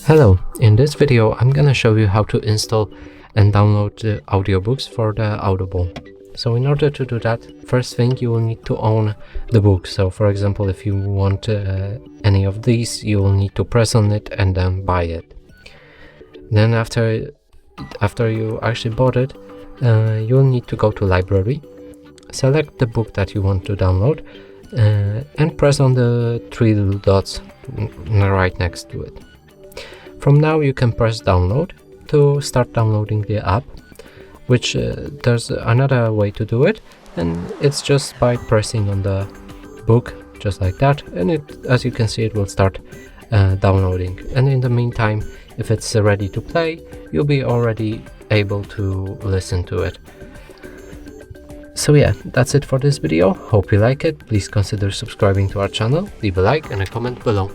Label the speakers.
Speaker 1: Hello, in this video I'm gonna show you how to install and download the audiobooks for the Audible. So in order to do that, first thing you will need to own the book. So for example, if you want any of these, you will need to press on it and then buy it. Then after you actually bought it, you'll need to go to library, select the book that you want to download, and press on the three little dots right next to it. From now you can press download to start downloading the app, which there's another way to do it, and it's just by pressing on the book just like that, and it, as you can see, it will start downloading. And in the meantime, if it's ready to play, you'll be already able to listen to it. So yeah, that's it for this video. Hope you like it. Please consider subscribing to our channel, leave a like and a comment below.